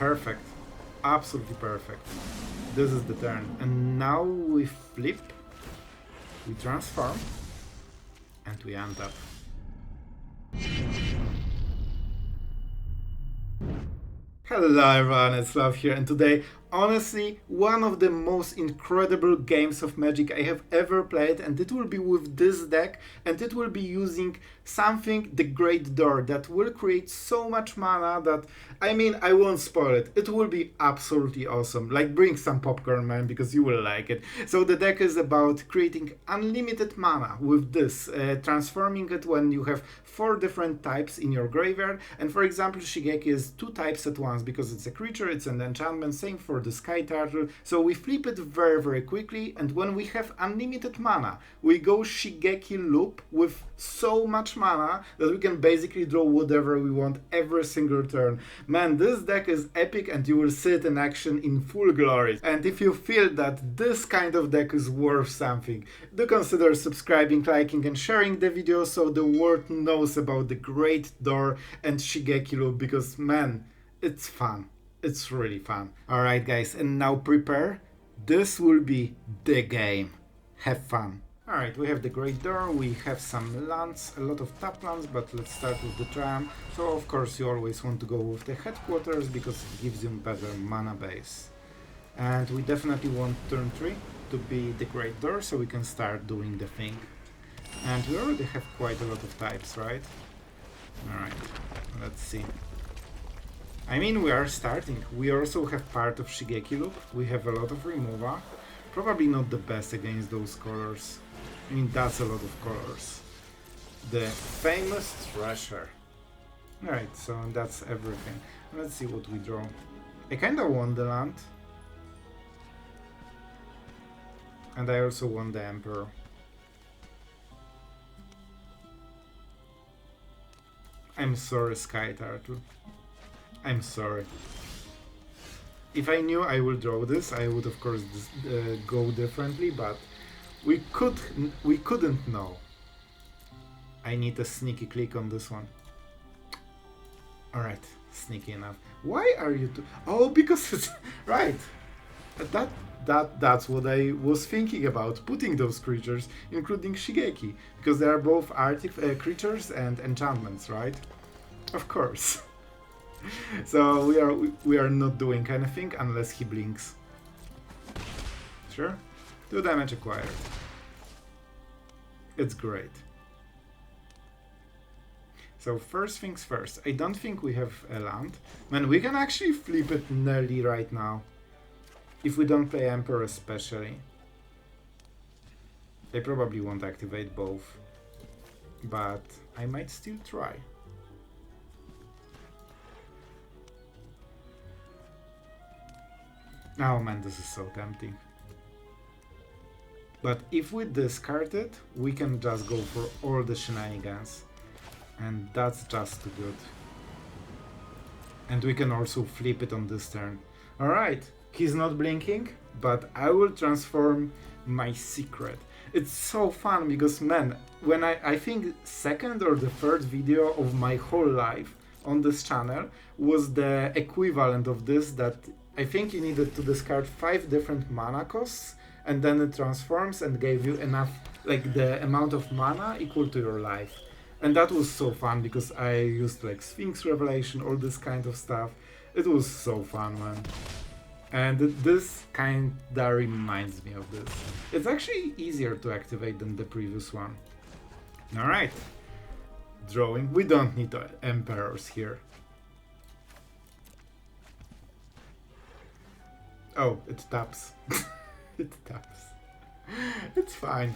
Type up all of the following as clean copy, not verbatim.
Perfect. Absolutely perfect. This is the turn. And now we flip, we transform, and we end up. Hello everyone, it's Sloth here, and today, honestly, one of the most incredible games of Magic I have ever played, and it will be with this deck, and it will be using something, the Great Door, that will create so much mana that, I mean, I won't spoil it. It will be absolutely awesome. Like, bring some popcorn, man, because you will like it. So the deck is about creating unlimited mana with this, transforming it when you have 4 different types in your graveyard, and for example, Shigeki is 2 types at once, because it's a creature, it's an enchantment, same for the Sky Turtle. So we flip it very quickly, and when we have unlimited mana, we go Shigeki loop with so much mana that we can basically draw whatever we want every single turn. Man, this deck is epic, and you will see it in action in full glory. And if you feel that this kind of deck is worth something, do consider subscribing, liking and sharing the video so the world knows about the Great Door and Shigeki loop, because man, it's fun. It's really fun. Alright guys, and now prepare. This will be the game. Have fun. Alright, we have the Great Door, we have some lands, a lot of tap lands, but let's start with the tram. So of course you always want to go with the headquarters because it gives you better mana base. And we definitely want turn 3 to be the Great Door so we can start doing the thing. And we already have quite a lot of types, right? Alright, let's see. I mean, we are starting. We also have part of Shigeki loop. We have a lot of removal. Probably not the best against those colors. I mean, that's a lot of colors. The famous Treasure. Alright, so that's everything. Let's see what we draw. I kinda want the land. And I also want the Emperor. I'm sorry, Sky Turtle. I'm sorry. If I knew I would draw this, I would of course go differently, but we couldn't know. I need a sneaky click on this one. Alright, sneaky enough. Why are you oh, because it's right. That's what I was thinking about, putting those creatures, including Shigeki, because they are both creatures and enchantments, right? Of course. So we are not doing anything unless he blinks. Sure. 2 damage acquired. It's great. So first things first, I don't think we have a land. Man, we can actually flip it nearly right now. If we don't play Emperor especially. I probably won't activate both. But I might still try. Oh man, this is so tempting. But if we discard it, we can just go for all the shenanigans. And that's just too good. And we can also flip it on this turn. Alright, he's not blinking, but I will transform my secret. It's so fun because, man, when I think second or the third video of my whole life on this channel was the equivalent of this, that I think you needed to discard 5 different mana costs, and then it transforms and gave you enough, like the amount of mana equal to your life. And that was so fun because I used like Sphinx Revelation, all this kind of stuff. It was so fun, man. And this kinda reminds me of this. It's actually easier to activate than the previous one. Alright. Drawing. We don't need Emperors here. Oh, it taps. It taps. It's fine.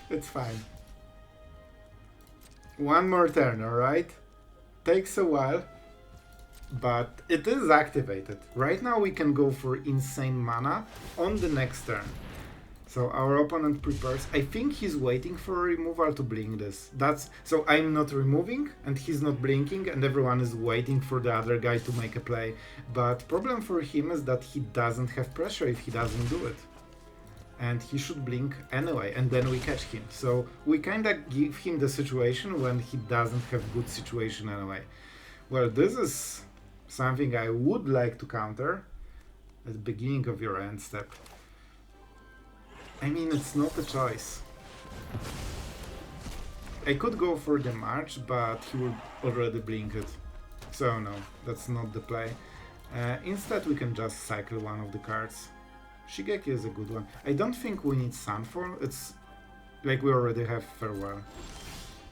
It's fine. One more turn, alright? Takes a while, but it is activated. Right now we can go for insane mana on the next turn. So our opponent prepares. I think he's waiting for a removal to blink this. So I'm not removing and he's not blinking and everyone is waiting for the other guy to make a play. But problem for him is that he doesn't have pressure if he doesn't do it. And he should blink anyway, and then we catch him. So we kinda give him the situation when he doesn't have good situation anyway. Well, this is Something I would like to counter at the beginning of your end step. I mean, it's not a choice. I could go for the march, but he would already blink it. So no, that's not the play. Instead we can just cycle one of the cards. Shigeki is a good one. I don't think we need Sunfall, it's like we already have Farewell.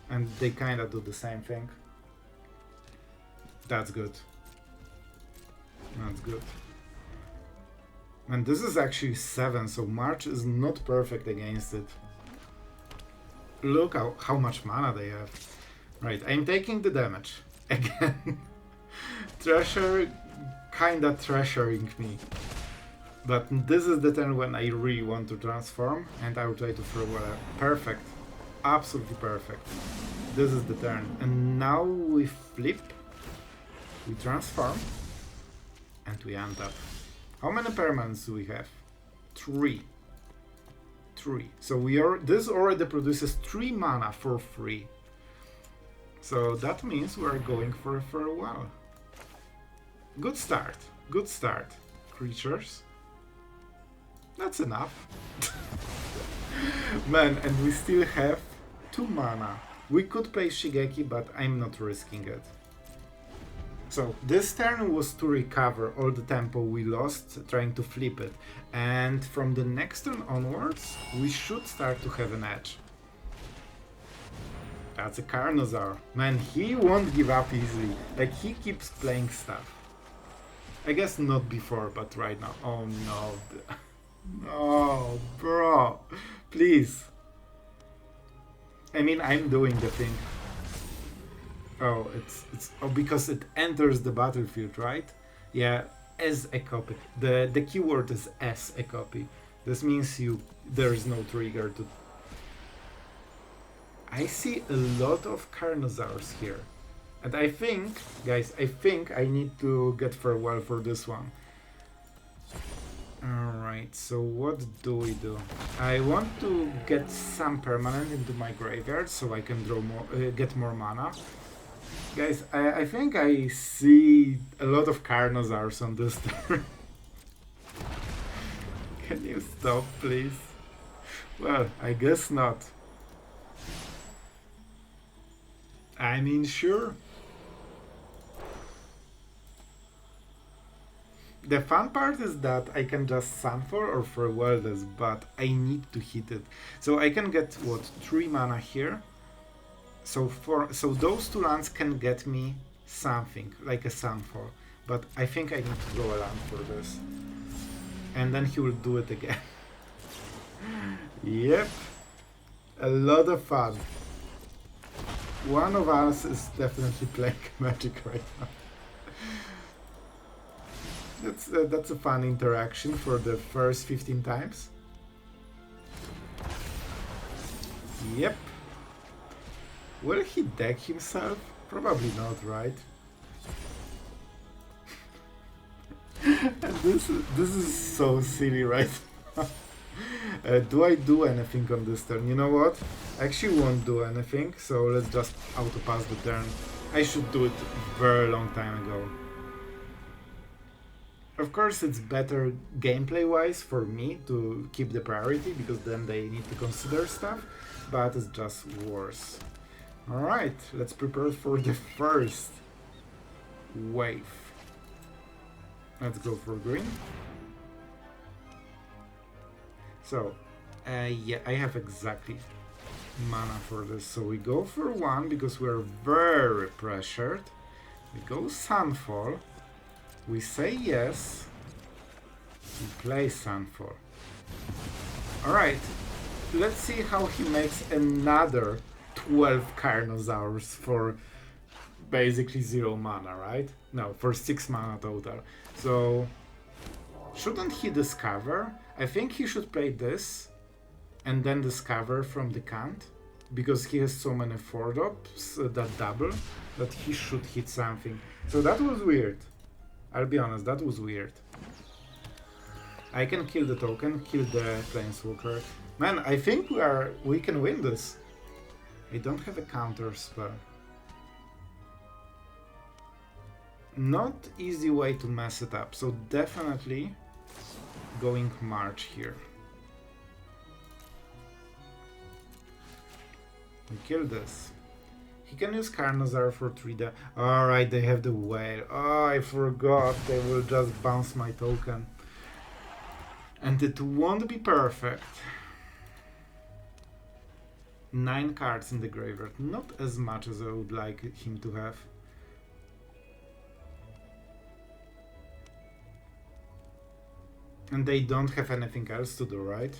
And they kinda do the same thing. That's good. That's good. And this is actually 7, so March is not perfect against it. Look how much mana they have. Right, I'm taking the damage. Again. Treasure kinda treasuring me. But this is the turn when I really want to transform, and I will try to throw a perfect. Absolutely perfect. This is the turn. And now we flip. We transform. And we end up. How many permanents do we have? 3. 3. So this already produces 3 mana for free. So that means we are going for a farewell. Good start. Good start. Creatures. That's enough. Man, and we still have 2 mana. We could play Shigeki, but I'm not risking it. So this turn was to recover all the tempo we lost trying to flip it, and from the next turn onwards we should start to have an edge. That's a Carnosaur. Man, he won't give up easily, like he keeps playing stuff. I guess not before, but right now. Oh no. No, bro, please. I mean, I'm doing the thing. Oh, it's because it enters the battlefield, right? Yeah, as a copy. The keyword is as a copy. This means there is no trigger to. I see a lot of Carnosaurs here, and I think, guys, I need to get farewell for this one. Alright, so what do we do? I want to get some permanent into my graveyard so I can draw more, get more mana. Guys, I think I see a lot of Carnosaurs on this turn. Can you stop, please? Well, I guess not. I mean, sure. The fun part is that I can just Sunfall or Farewell this, but I need to hit it. So I can get, what, 3 mana here? So those 2 lands can get me something, like a Sunfall. But I think I need to draw a land for this. And then he will do it again. Yep. A lot of fun. One of us is definitely playing Magic right now. That's a fun interaction for the first 15 times. Yep. Will he deck himself? Probably not, right? And this is so silly right now. Do I do anything on this turn? You know what? I actually won't do anything, so let's just auto-pass the turn. I should do it very long time ago. Of course, it's better gameplay-wise for me to keep the priority, because then they need to consider stuff, but it's just worse. Alright, let's prepare for the first wave. Let's go for green. So, yeah, I have exactly mana for this. So we go for 1 because we're very pressured. We go Sunfall. We say yes. We play Sunfall. Alright, let's see how he makes another 12 Carnosaurs for basically 0 mana, right? No, for 6 mana total. So, shouldn't he discover? I think he should play this and then discover from the Kant, because he has so many 4-drops that double that he should hit something. So that was weird. I'll be honest, that was weird. I can kill the token, kill the Planeswalker. Man, I think we can win this. I don't have a counter spell. Not easy way to mess it up, so definitely going March here. We kill this. He can use Carnosaur for 3 Alright, they have the whale. Oh, I forgot. They will just bounce my token. And it won't be perfect. 9 cards in the graveyard. Not as much as I would like him to have. And they don't have anything else to do, right?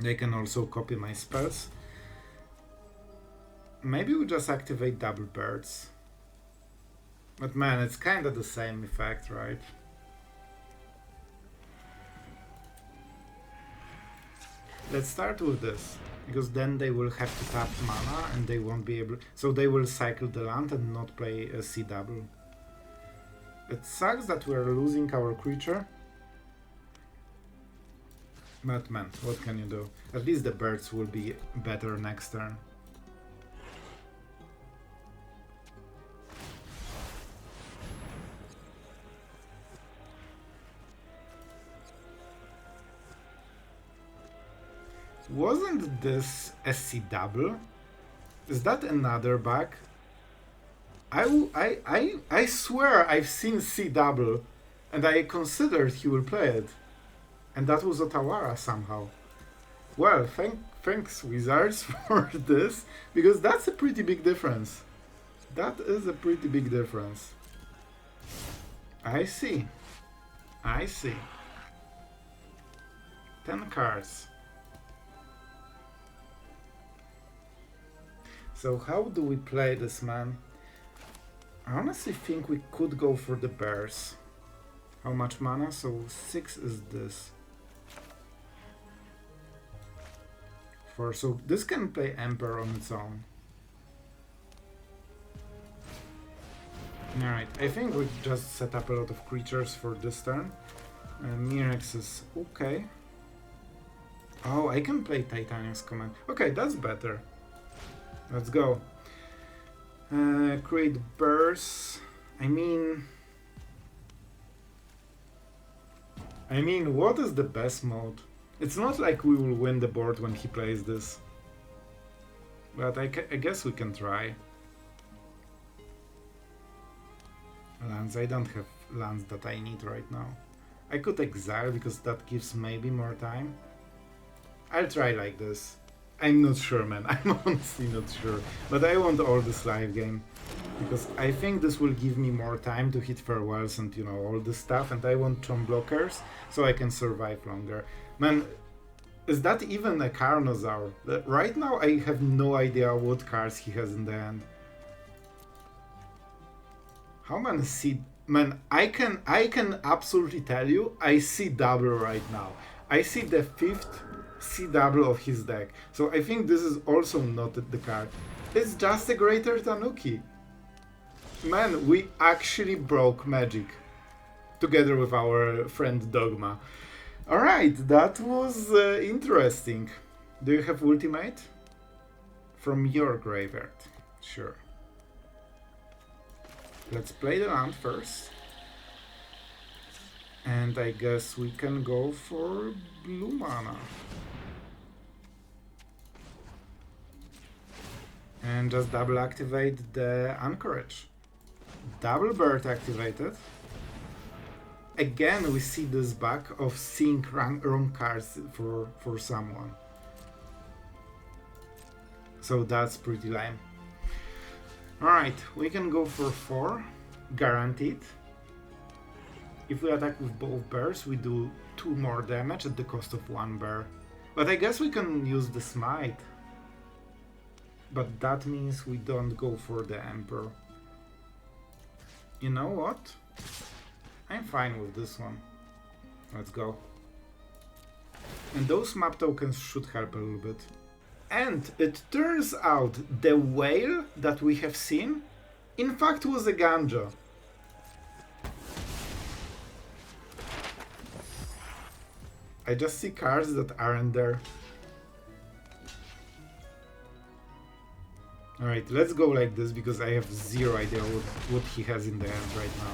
They can also copy my spells. Maybe we just activate double birds. But man, it's kinda the same effect, right? Let's start with this, because then they will have to tap mana and they won't be able... So they will cycle the land and not play a C double. It sucks that we're losing our creature. But man, what can you do? At least the birds will be better next turn. Wasn't this a C double? Is that another bug? I swear I've seen C double and I considered he will play it. And that was Otawara somehow. Well, thanks Wizards for this, because that's a pretty big difference. That is a pretty big difference. I see. I see. 10 cards. So how do we play this, man? I honestly think we could go for the bears. How much mana? So 6 is this. 4, so this can play Emperor on its own. Alright, I think we just set up a lot of creatures for this turn. Mirex is okay. Oh, I can play Titanium's Command. Okay, that's better. Let's go. Create bursts. I mean, what is the best mode? It's not like we will win the board when he plays this. But I guess we can try. Lands. I don't have lands that I need right now. I could exile because that gives maybe more time. I'll try like this. I'm not sure, man. I'm honestly not sure. But I want all this live game. Because I think this will give me more time to hit farewells and, you know, all this stuff. And I want chomp blockers so I can survive longer. Man, is that even a Carnosaur? Right now I have no idea what cards he has in the end. How many C... Man, I can absolutely tell you, I see double right now. I see the 5th C double of his deck. So I think this is also not the card. It's just a Greater Tanuki. Man, we actually broke Magic. Together with our friend Dogma. Alright, that was interesting. Do you have ultimate? From your graveyard. Sure. Let's play the land first. And I guess we can go for blue mana. And just double activate the Anchorage. Double bird activated. Again, we see this bug of seeing wrong cards for someone. So that's pretty lame. Alright, we can go for 4, guaranteed. If we attack with both bears, we do 2 more damage at the cost of 1 bear. But I guess we can use the smite. But that means we don't go for the Emperor. You know what? I'm fine with this one. Let's go. And those map tokens should help a little bit. And it turns out the whale that we have seen, in fact, was a Eiganjo. I just see cards that aren't there. Alright, let's go like this because I have zero idea what he has in the end right now.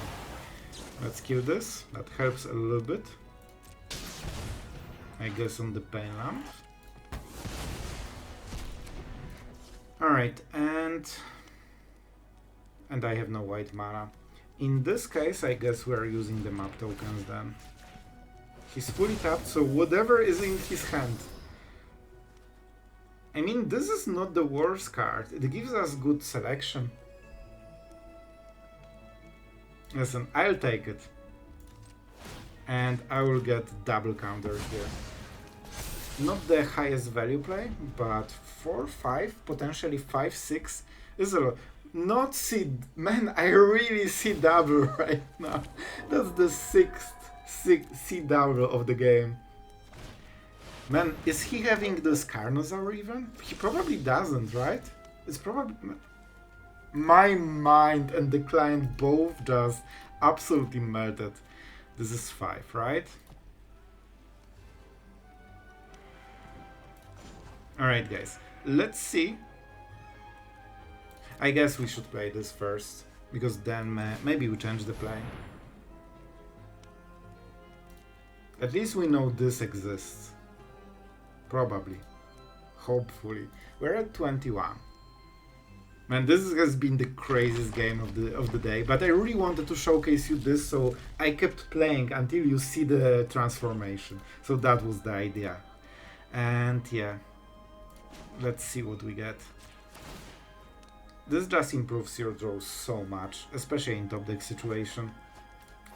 Let's kill this. That helps a little bit. I guess on the pain lamp. Alright, and I have no white mana. In this case, I guess we're using the map tokens then. He's fully tapped, so whatever is in his hand. I mean, this is not the worst card. It gives us good selection. Listen, I'll take it. And I will get double counter here. Not the highest value play, but 4, 5, potentially 5, 6 is a lot. Not C... Man, I really see double right now. That's the sixth C double of the game. Man, is he having this Carnosaur even? He probably doesn't, right? It's probably... My mind and the client both just absolutely melted. This is 5, right? Alright guys, let's see. I guess we should play this first, because then maybe we change the play. At least we know this exists. Probably. Hopefully. We're at 21. Man, this has been the craziest game of the day, but I really wanted to showcase you this, so I kept playing until you see the transformation. So that was the idea. And yeah, let's see what we get. This just improves your draw so much, especially in top deck situation.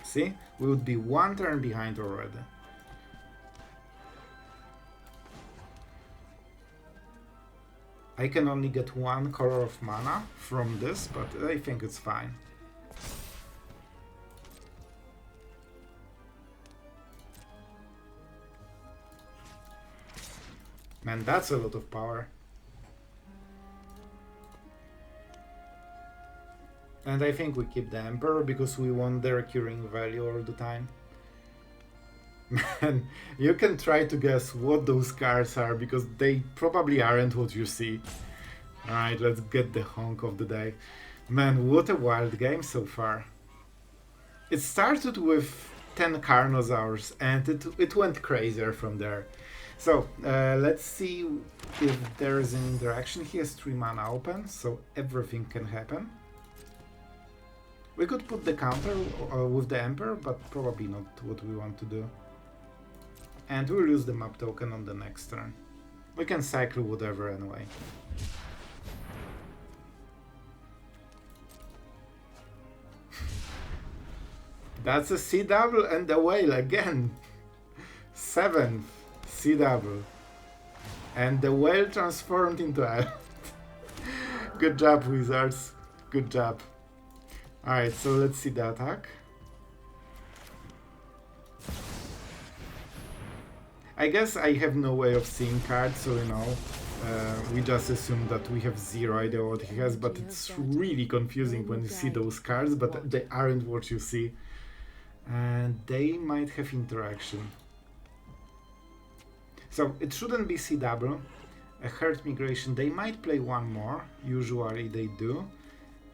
See? We would be one turn behind already. I can only get one color of mana from this, but I think it's fine. Man, that's a lot of power. And I think we keep the Emperor because we want the recurring value all the time. Man, you can try to guess what those cards are because they probably aren't what you see. Alright, let's get the honk of the day. Man, what a wild game so far. It started with 10 Carnosaurs and it went crazier from there. So, let's see if there is an interaction. He has 3 mana open, so everything can happen. We could put the counter with the Emperor, but probably not what we want to do. And we'll use the map token on the next turn. We can cycle whatever anyway. That's a C double and a whale again. 7th C double. And the whale transformed into a... Good job, Wizards. Good job. Alright, so let's see the attack. I guess I have no way of seeing cards, so you know, we just assume that we have zero idea what he has, but it's really confusing when you see those cards, but they aren't what you see. And they might have interaction. So it shouldn't be C double. A herd migration, they might play one more, usually they do.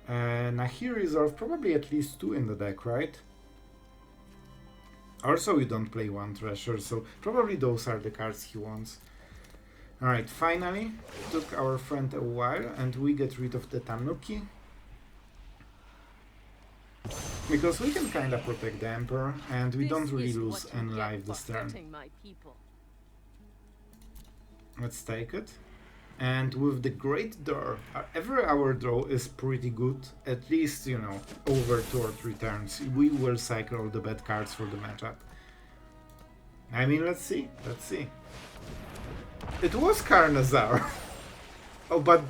Nahi resolve, probably at least 2 in the deck, right? Also, we don't play 1 treasure, so probably those are the cards he wants. Alright, finally, took our friend a while, and we get rid of the Tanuki. Because we can kinda protect the Emperor, and we don't really lose any life this turn. Let's take it. And with the Great Door, every our draw is pretty good, at least, you know, over 2 or 3 turns. We will cycle all the bad cards for the matchup. I mean, let's see. It was Carnosaur. Oh, but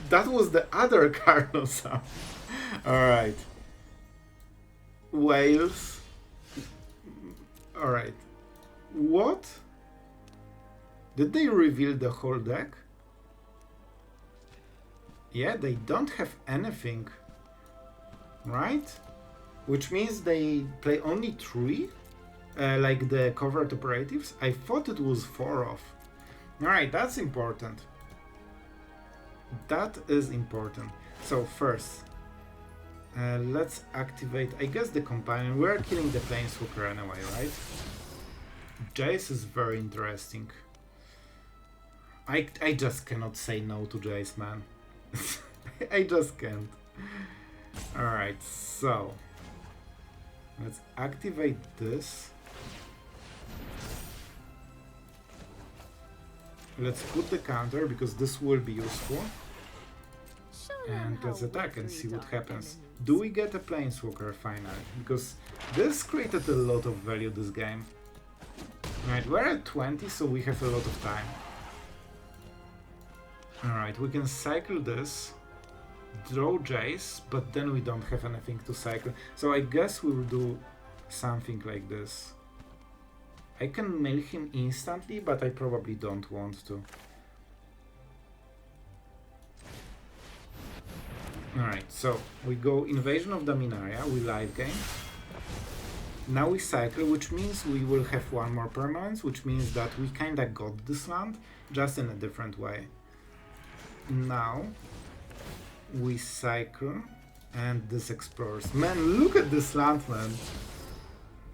that was the other Carnosaur. Alright. Whales. Alright. What? Did they reveal the whole deck? Yeah, they don't have anything, right? Which means they play only 3, like the covert operatives. I thought it was 4 of. Alright, that's important. That is important. So first, let's activate, I guess, the companion. We're killing the Planeswalker anyway, right? Jace is very interesting. I just cannot say no to Jace, man. I just can't. Alright, so let's activate this. Let's put the counter because this will be useful. And let's attack and see what happens. Do we get a Planeswalker finally? Because this created a lot of value this game. Right, we're at 20, so we have a lot of time. Alright, we can cycle this, draw Jace, but then we don't have anything to cycle. So I guess we'll do something like this. I can mill him instantly, but I probably don't want to. Alright, so we go Invasion of Dominaria, we live game. Now we cycle, which means we will have one more permanence, which means that we kinda got this land, just in a different way. Now we cycle, and this explores. Man, look at this land, man!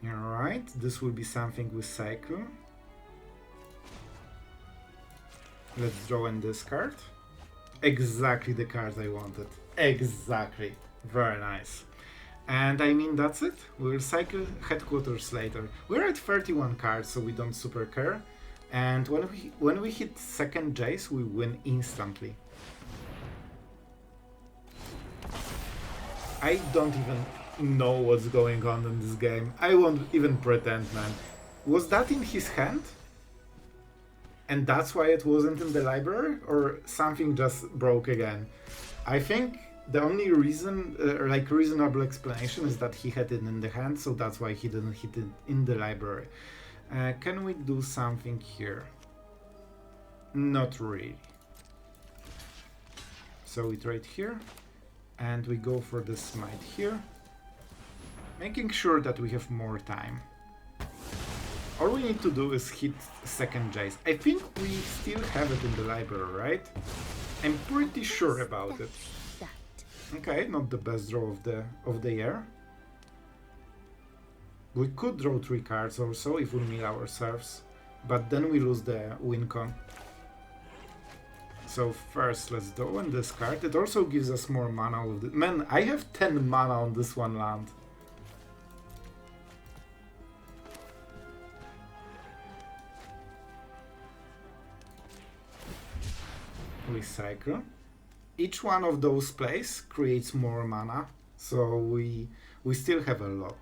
Alright, this will be something we cycle. Let's draw and discard. Exactly the card I wanted. Exactly. Very nice. And I mean, that's it. We'll cycle headquarters later. We're at 31 cards, so we don't super care. And when we hit second Jace, we win instantly. I don't even know what's going on in this game. I won't even pretend, man. Was that in his hand? And that's why it wasn't in the library? Or something just broke again? I think the only reason, like reasonable explanation, is that he had it in the hand, so that's why he didn't hit it in the library. Can we do something here? Not really. So we trade here, and we go for the smite here, making sure that we have more time. All we need to do is hit second Jace. I think we still have it in the library, right? I'm pretty sure about it. Okay, not the best draw of the year. We could draw 3 cards or so if we mill ourselves, but then we lose the win con. So first, let's draw and discard. It also gives us more mana with it. Man, I have 10 mana on this one land. We cycle. Each one of those plays creates more mana, so we still have a lot.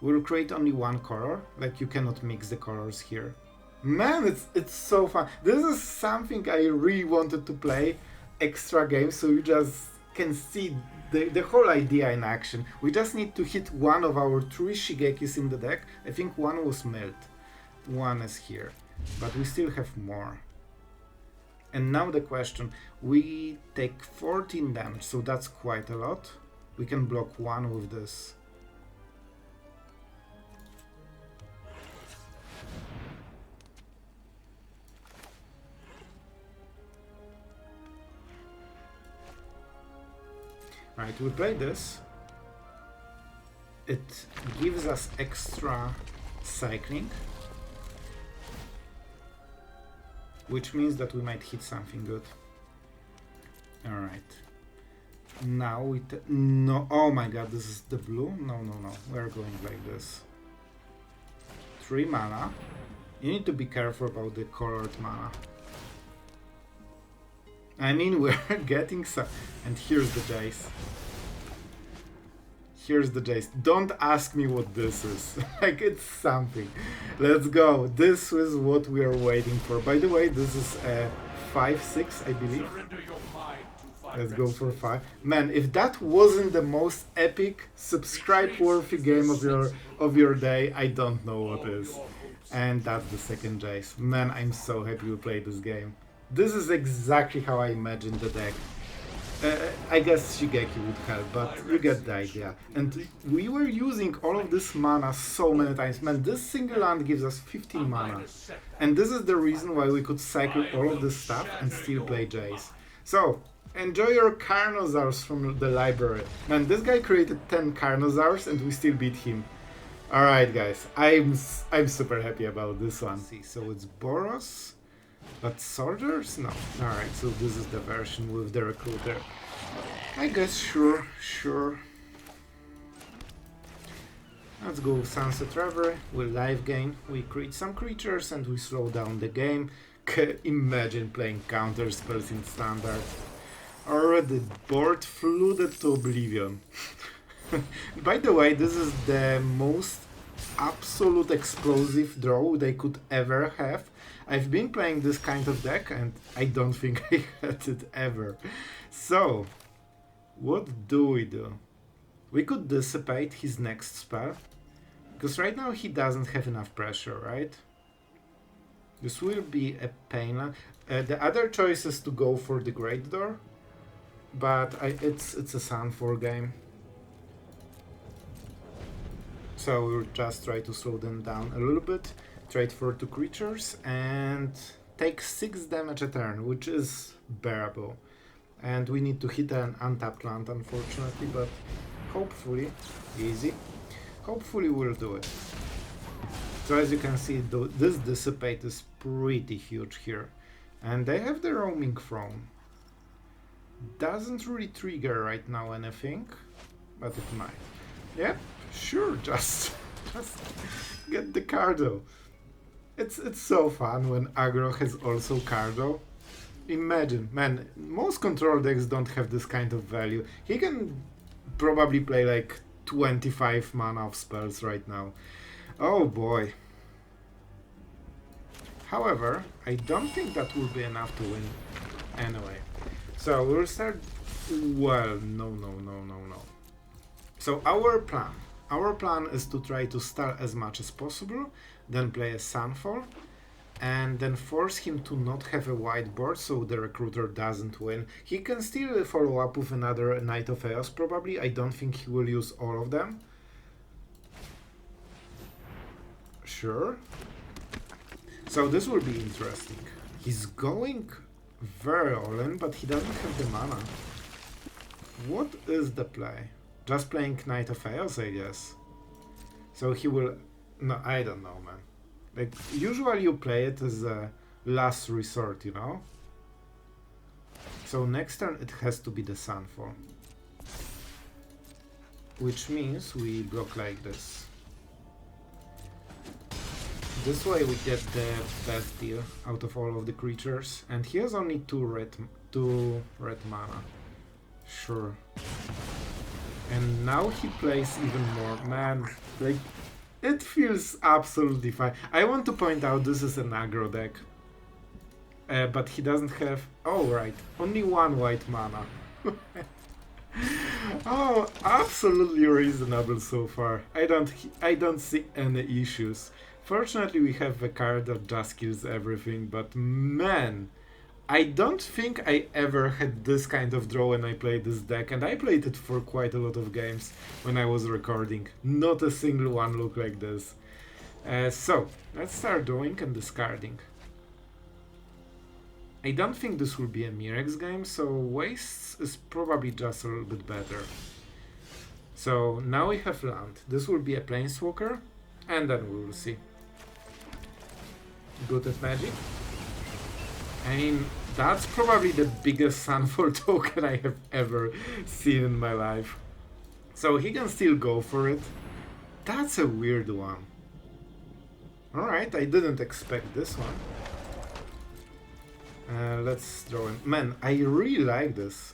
We'll create only one color, like you cannot mix the colors here. Man, it's so fun. This is something I really wanted to play, extra games, so you just can see the whole idea in action. We just need to hit one of our 3 Shigekis in the deck. I think one was milled, one is here, but we still have more. And now the question, we take 14 damage, so that's quite a lot. We can block one with this. Right, we play this. It gives us extra cycling, which means that we might hit something good. Alright. Now we... No, oh my god, this is the blue? No, we're going like this. 3 mana. You need to be careful about the colored mana. I mean, we're getting some... And here's the Jace. Here's the Jace. Don't ask me what this is. Like, it's something. Let's go. This is what we are waiting for. By the way, this is a 5-6, I believe. Let's go for 5. Man, if that wasn't the most epic, subscribe-worthy game of your day, I don't know what is. And that's the second Jace. Man, I'm so happy we played this game. This is exactly how I imagined the deck. I guess Shigeki would help, but you get the idea. And we were using all of this mana so many times. Man, this single land gives us 15 mana. And this is the reason why we could cycle all of this stuff and still play Jace. So, enjoy your Carnosaurs from the library. Man, this guy created 10 Carnosaurs and we still beat him. Alright guys, I'm super happy about this one. See, so it's Boros, but soldiers? No. Alright, so this is the version with the recruiter. I guess sure. Let's go Sunset Reverie, we live game, we create some creatures and we slow down the game. Imagine playing counter spells in standard. Already board flooded to oblivion. By the way, this is the most absolute explosive draw they could ever have. I've been playing this kind of deck and I don't think I had it ever. So, what do? We could dissipate his next spell. Because right now he doesn't have enough pressure, right? This will be a pain. The other choice is to go for the Great Door. But it's a Sunfall game. So we'll just try to slow them down a little bit. Trade for 2 creatures and take 6 damage a turn, which is bearable. And we need to hit an untapped land, unfortunately, but hopefully, easy. Hopefully we'll do it. So as you can see, this dissipate is pretty huge here. And they have the roaming throne. Doesn't really trigger right now anything, but it might. Yep, sure, just get the Cardo. It's so fun when aggro has also Cardo. Imagine, man, most control decks don't have this kind of value. He can probably play like 25 mana of spells right now. Oh boy. However, I don't think that will be enough to win anyway. So we'll start. Well, no. So our plan is to try to start as much as possible, then play a Sunfall, and then force him to not have a white board so the recruiter doesn't win. He can still follow up with another Knight of Chaos probably. I don't think he will use all of them. Sure. So this will be interesting. He's going very all-in, but he doesn't have the mana. What is the play? Just playing Knight of Chaos, I guess. So he will... No, I don't know, man. Like, usually you play it as a last resort, you know? So next turn it has to be the Sunfall. Which means we block like this. This way we get the best deal out of all of the creatures. And he has only two red mana. Sure. And now he plays even more. Man, like, it feels absolutely fine. I want to point out this is an aggro deck. But he doesn't have... Oh, right. Only 1 white mana. Oh, absolutely reasonable so far. I don't see any issues. Fortunately, we have a card that just kills everything, but man, I don't think I ever had this kind of draw when I played this deck, and I played it for quite a lot of games when I was recording. Not a single one looked like this. So, let's start drawing and discarding. I don't think this will be a Mirex game, so Wastes is probably just a little bit better. So, now we have land. This will be a Planeswalker, and then we will see. Good at Magic. I mean, that's probably the biggest Sunfall token I have ever seen in my life. So he can still go for it. That's a weird one. Alright, I didn't expect this one. Let's draw in. Man, I really like this.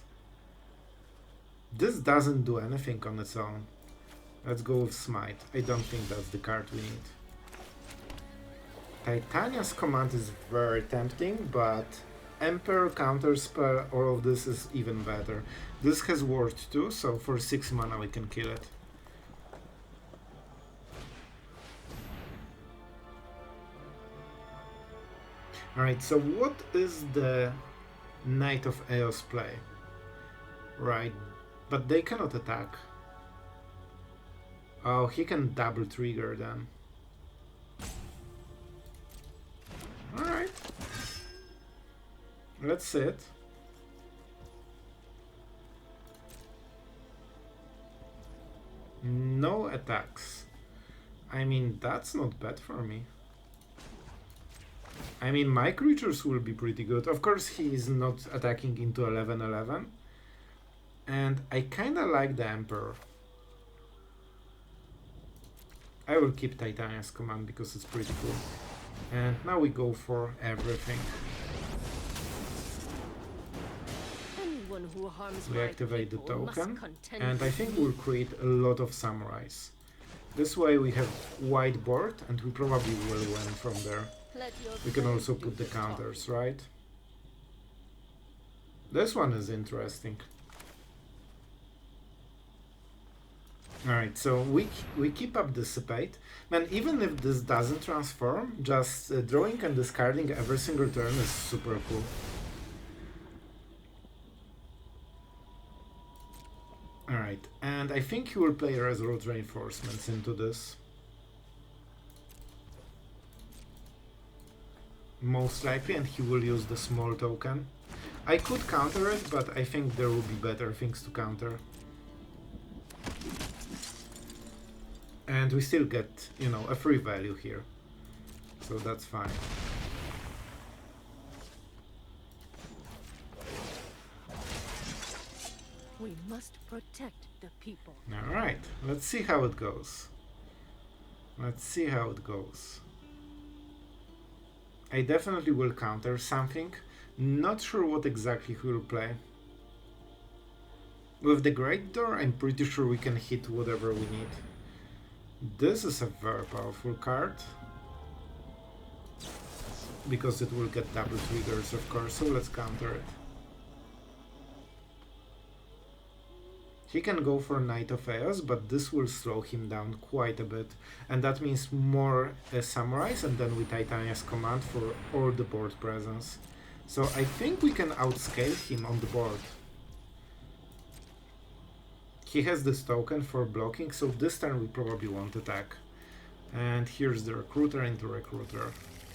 This doesn't do anything on its own. Let's go with Smite. I don't think that's the card we need. Titania's Command is very tempting, but Emperor Counterspell, all of this is even better. This has Ward too, so for 6 mana we can kill it. Alright, so what is the Knight of Eos play? Right, but they cannot attack. Oh, he can double trigger then. Alright. Let's see it. No attacks. I mean, that's not bad for me. I mean, my creatures will be pretty good. Of course, he is not attacking into 11/11. And I kinda like the Emperor. I will keep Titania's command because it's pretty cool. And now we go for everything. We activate the token, and I think we'll create a lot of samurais. This way we have wide board, and we probably will win from there. We can also put the counters, right? This one is interesting. Alright, so we keep up Dissipate. Man, even if this doesn't transform, just drawing and discarding every single turn is super cool. Alright, and I think he will play Resolute Reinforcements into this. Most likely, and he will use the small token. I could counter it, but I think there will be better things to counter. And we still get, you know, a free value here. So that's fine. We must protect the people. Alright, let's see how it goes. Let's see how it goes. I definitely will counter something. Not sure what exactly he will play. With the Great Door, I'm pretty sure we can hit whatever we need. This is a very powerful card. Because it will get double triggers, of course, so let's counter it. He can go for Knight of Eos, but this will slow him down quite a bit. And that means more samurais, and then with Titania's command for all the board presence. So I think we can outscale him on the board. He has this token for blocking, so this turn we probably won't attack. And here's the Recruiter into Recruiter.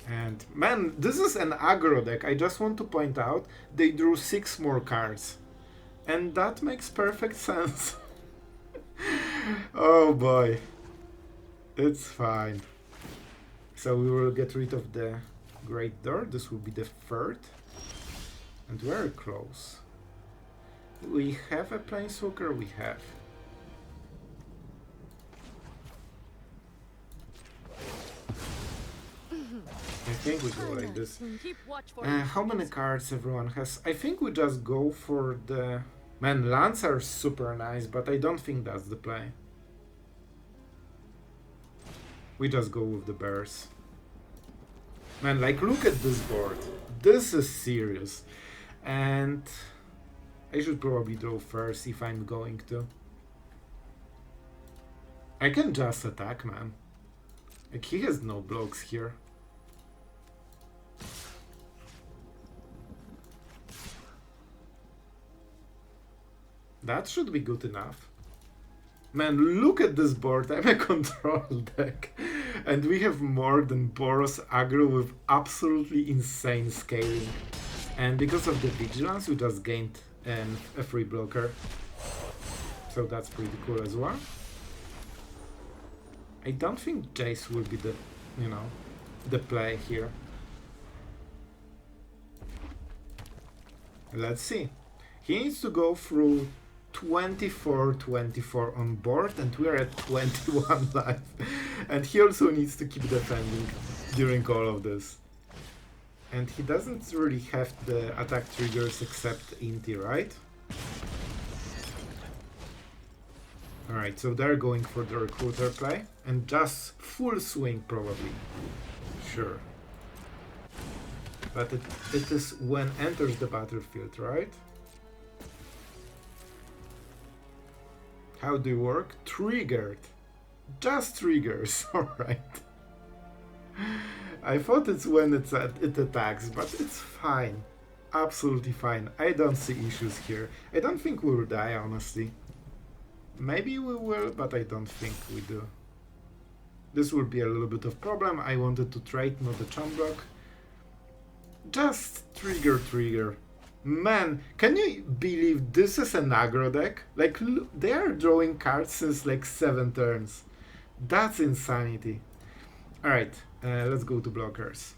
And man, this is an aggro deck. I just want to point out they drew 6 more cards. And that makes perfect sense. Oh boy. It's fine. So we will get rid of the Great Door. This will be the 3rd. And very close. We have a Planeswalker? We have. I think we go like this. How many cards everyone has? I think we just go for the... Man, lands are super nice, but I don't think that's the play. We just go with the bears. Man, like, look at this board. This is serious. And I should probably draw first if I'm going to. I can just attack, man. Like, he has no blocks here. That should be good enough. Man, look at this board. I'm a control deck. And we have more than Boros aggro with absolutely insane scaling. And because of the vigilance, we just gained a free blocker. So that's pretty cool as well. I don't think Jace will be the, you know, the play here. Let's see. He needs to go through 24 on board, and we're at 21 life. And he also needs to keep defending during all of this. And he doesn't really have the attack triggers except Inti, right? Alright, so they're going for the Recruiter play, and just full swing probably. Sure. But it is when enters the battlefield, right? How do you work? Triggered. Just triggers, alright. I thought it's when it attacks, but it's fine. Absolutely fine. I don't see issues here. I don't think we will die, honestly. Maybe we will, but I don't think we do. This will be a little bit of problem. I wanted to trade, not a chump block. Just trigger. Man, can you believe this is an aggro deck? Like, they are drawing cards since like 7 turns. That's insanity. Alright, let's go to blockers.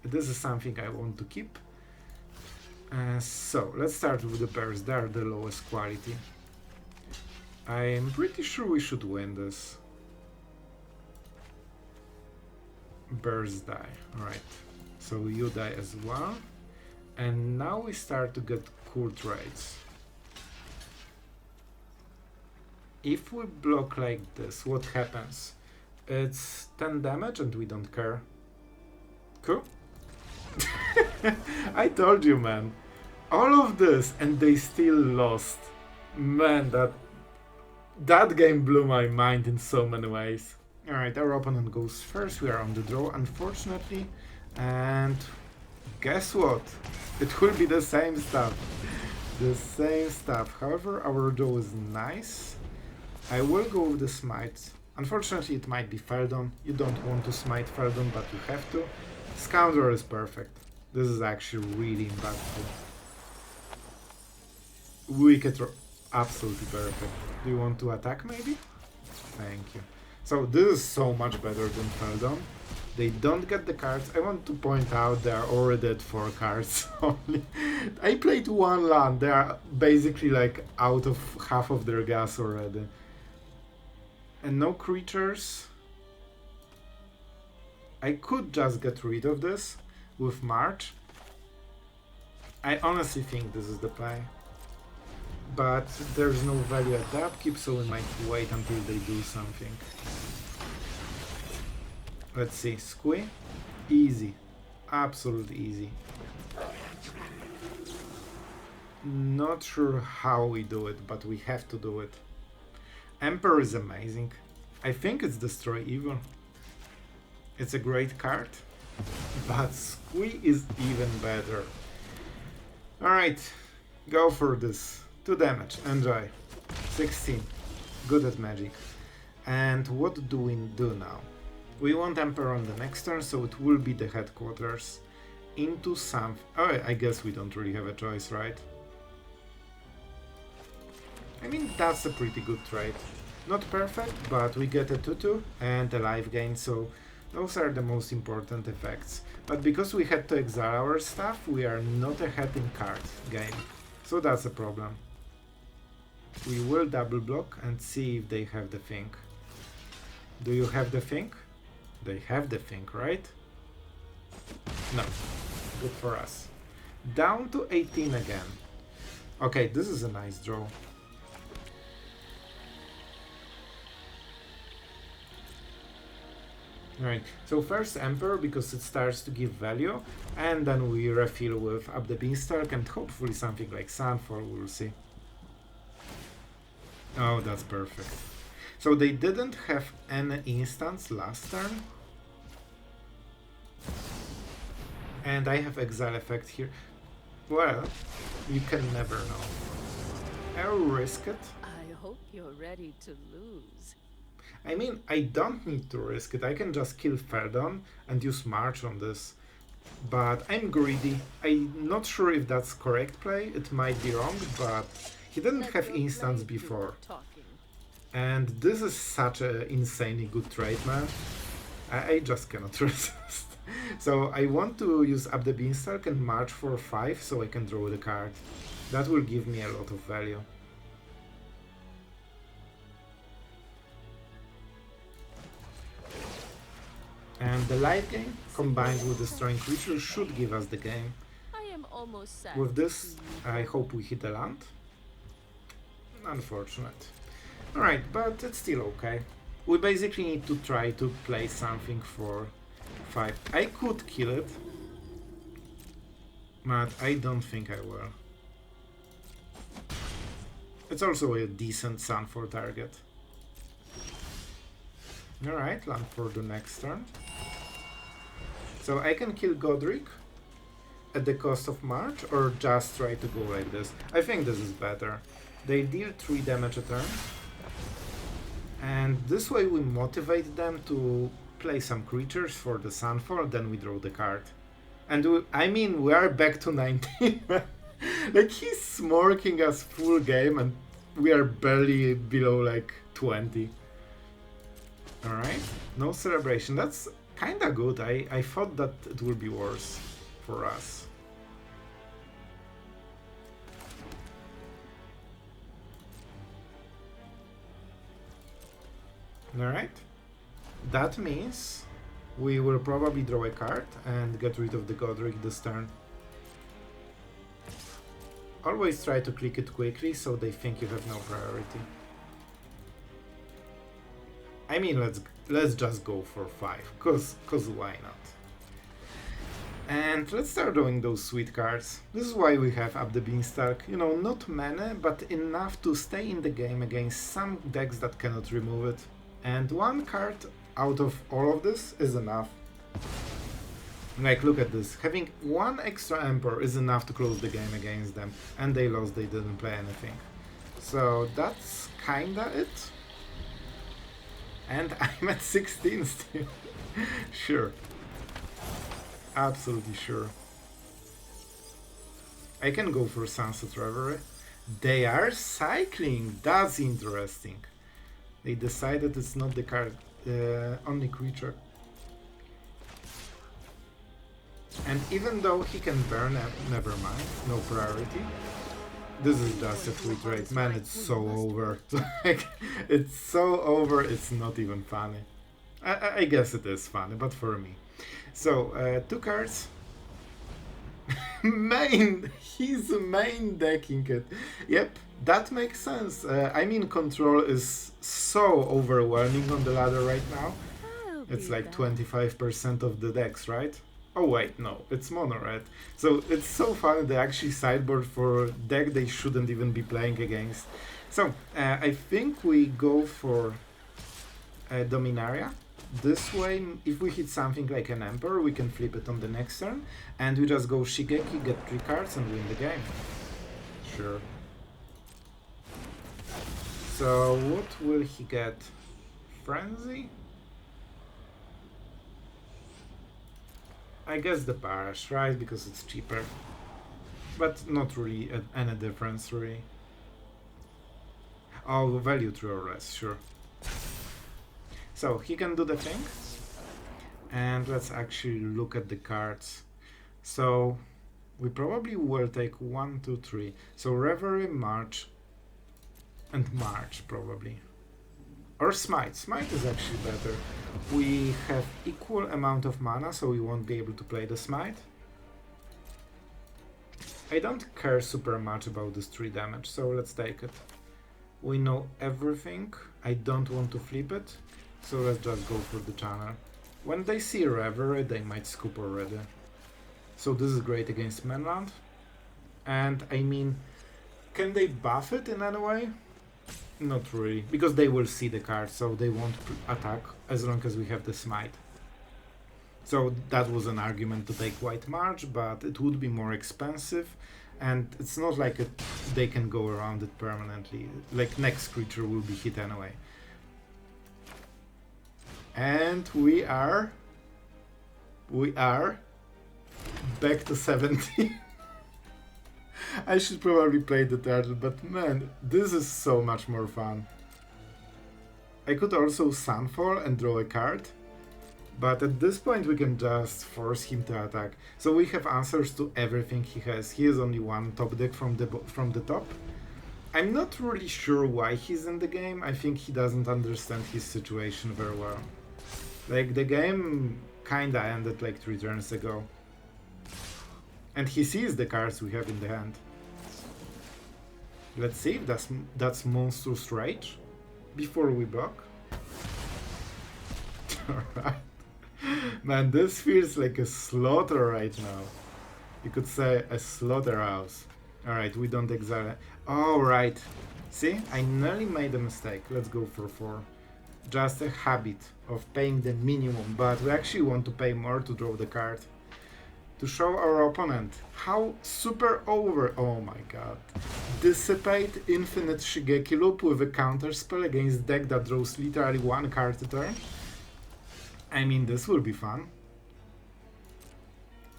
This is something I want to keep. So, let's start with the bears. They are the lowest quality. I'm pretty sure we should win this. Bears die. Alright. So you die as well. And now we start to get cool trades. If we block like this, what happens? It's 10 damage and we don't care. Cool. I told you, man. All of this and they still lost. Man, that game blew my mind in so many ways. Alright, our opponent goes first. We are on the draw, unfortunately. And guess what? It will be the same stuff. The same stuff. However, our draw is nice. I will go with the smite. Unfortunately, it might be Feldon. You don't want to smite Feldon, but you have to. Scoundrel is perfect. This is actually really impactful. Wicked, absolutely perfect. Do you want to attack maybe? Thank you. So this is so much better than Feldon. They don't get the cards. I want to point out they are already at 4 cards only. I played 1 land. They are basically like out of half of their gas already. And no creatures. I could just get rid of this with March. I honestly think this is the play. But there's no value at the upkeep, so we might wait until they do something. Let's see, Squee? Easy. Absolutely easy. Not sure how we do it, but we have to do it. Emperor is amazing. I think it's Destroy Evil. It's a great card, but Squee is even better. Alright, go for this. 2 damage, enjoy. 16. Good at magic. And what do we do now? We want Emperor on the next turn, so it will be the headquarters. Into some... Oh, I guess we don't really have a choice, right? I mean, that's a pretty good trade. Not perfect, but we get a 2-2 and a life gain, so those are the most important effects. But because we had to exile our stuff, we are not ahead in card game. So that's a problem. We will double block and see if they have the thing. Do you have the thing? They have the thing, right? No. Good for us. Down to 18 again. Okay, this is a nice draw. Right, so first Emperor because it starts to give value, and then we refill with Up the Beanstalk and hopefully something like Sunfall, we'll see. Oh, that's perfect. So they didn't have any instants last turn. And I have Exile effect here. Well, you can never know. I'll risk it. I hope you're ready to lose. I mean, I don't need to risk it. I can just kill Feldon and use March on this. But I'm greedy. I'm not sure if that's correct play. It might be wrong, but he didn't have instants before. And this is such an insanely good trade, man. I just cannot resist. So I want to use Up the Beanstalk and March for 5 so I can draw the card. That will give me a lot of value. And the life gain, combined with destroying creatures, should give us the game. I am almost sad. With this, I hope we hit a land. Unfortunate. Alright, but it's still okay. We basically need to try to play something for 5. I could kill it, but I don't think I will. It's also a decent Sunfall target. Alright, land for the next turn. So I can kill Godric at the cost of March, or just try to go like this. I think this is better. They deal 3 damage a turn. And this way we motivate them to play some creatures for the Sunfall, then we draw the card. And I mean, we are back to 19. Like, he's smorking us full game and we are barely below like 20. Alright, no celebration. That's kinda good. I thought that it would be worse for us. Alright, that means we will probably draw a card and get rid of the Godric this turn. Always try to click it quickly so they think you have no priority. I mean, let's just go for 5, cause why not? And let's start drawing those sweet cards. This is why we have Up the Beanstalk. You know, not many, but enough to stay in the game against some decks that cannot remove it. And one card out of all of this is enough. Like, look at this. Having one extra Emperor is enough to close the game against them. And they lost, they didn't play anything. So that's kinda it. And I'm at 16 still. Sure. Absolutely sure. I can go for Sunset Reverie. They are cycling. That's interesting. They decided it's not the card, only creature. And even though he can burn, never mind, no priority. This is just a free trade. Man, it's so over. Like, it's so over, it's not even funny. I guess it is funny, but for me. So, 2 cards. He's main decking it. Yep, that makes sense. I mean, control is so overwhelming on the ladder right now. It's like 25% of the decks, right? Oh wait, no, it's mono red. So it's so funny they actually sideboard for deck they shouldn't even be playing against. So I think we go for Dominaria. This way, if we hit something like an Emperor, we can flip it on the next turn, and we just go Shigeki, get 3 cards, and win the game. Sure. So, what will he get? Frenzy? I guess the Parash, right? Because it's cheaper. But not really any difference, really. Oh, value true or less, sure. So he can do the thing, and let's actually look at the cards. So we probably will take 1, 2, 3. So Reverie, March, and March probably. Or Smite. Smite is actually better. We have equal amount of mana, so we won't be able to play the Smite. I don't care super much about this 3 damage, so let's take it. We know everything. I don't want to flip it. So let's just go for the channel. When they see Reverie, they might scoop already. So this is great against mainland. And I mean, can they buff it in any way? Not really, because they will see the card, so they won't attack as long as we have the Smite. So that was an argument to take White March, but it would be more expensive. And it's not like they can go around it permanently. Like, next creature will be hit anyway. And we are back to 70. I should probably play the turtle, but man, this is so much more fun. I could also Sunfall and draw a card, but at this point we can just force him to attack. So we have answers to everything he has. He has only one top deck from the top. I'm not really sure why he's in the game. I think he doesn't understand his situation very well. Like, the game kinda ended like 3 turns ago. And he sees the cards we have in the hand. Let's see if that's Monstrous Rage before we block. Alright. Man, this feels like a slaughter right now. You could say a slaughterhouse. Alright, we don't exile it. Alright. See? I nearly made a mistake. Let's go for 4. Just a habit of paying the minimum, but we actually want to pay more to draw the card. To show our opponent how super over... Oh my god. Dissipate Infinite Shigeki Loop with a counter spell against deck that draws literally 1 card a turn. I mean, this will be fun.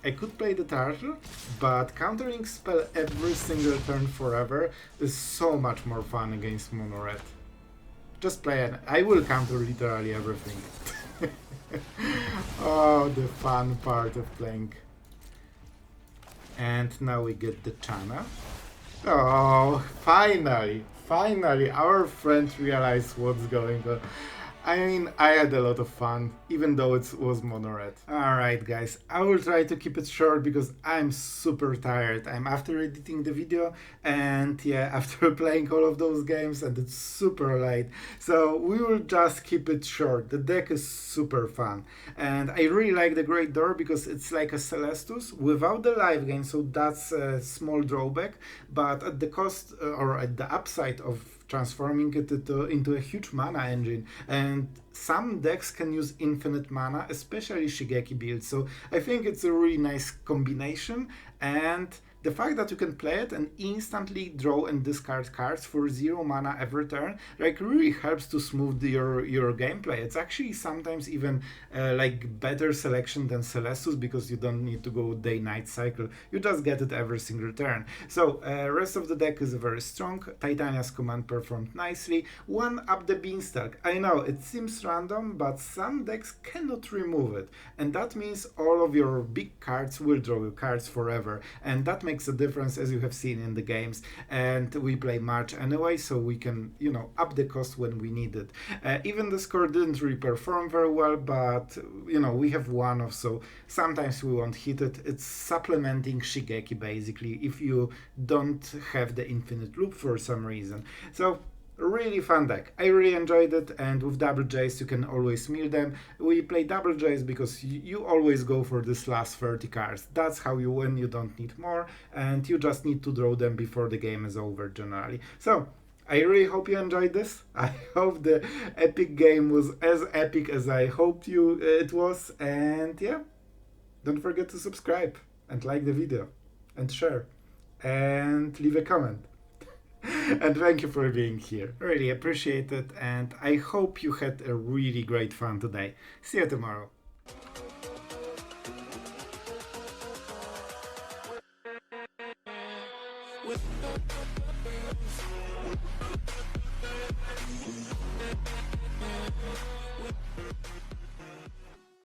I could play the turtle, but countering spell every single turn forever is so much more fun against mono red. Just play it. I will counter literally everything. Oh, the fun part of playing. And now we get the Chana. Oh, finally! Finally, our friend realized what's going on. I mean, I had a lot of fun, even though it was mono red. Alright guys, I will try to keep it short because I'm super tired. I'm after editing the video and yeah, after playing all of those games and it's super late. So we will just keep it short. The deck is super fun. And I really like the Great Door because it's like a Celestus without the life gain, so that's a small drawback. But at the cost or at the upside of transforming it into a huge mana engine, and some decks can use infinite mana, especially Shigeki builds, so I think it's a really nice combination. And the fact that you can play it and instantly draw and discard cards for 0 mana every turn, like, really helps to smooth your gameplay. It's actually sometimes even like better selection than Celestus because you don't need to go day-night cycle. You just get it every single turn. So rest of the deck is very strong. Titania's command performed nicely. One up the beanstalk. I know it seems random, but some decks cannot remove it, and that means all of your big cards will draw you cards forever, and that makes a difference, as you have seen in the games. And we play March anyway, so we can, you know, up the cost when we need it. Even the score didn't really perform very well, but you know, we have one off, so sometimes we won't hit it. It's supplementing Shigeki basically if you don't have the infinite loop for some reason. So really fun deck. I really enjoyed it, and with double J's you can always mill them. We play double J's because you always go for this last 30 cards. That's how you win. You don't need more, and you just need to draw them before the game is over generally. So I really hope you enjoyed this. I hope the epic game was as epic as I hoped it was, and yeah, don't forget to subscribe and like the video and share and leave a comment. And thank you for being here. Really appreciate it, and I hope you had a really great fun today. See you tomorrow.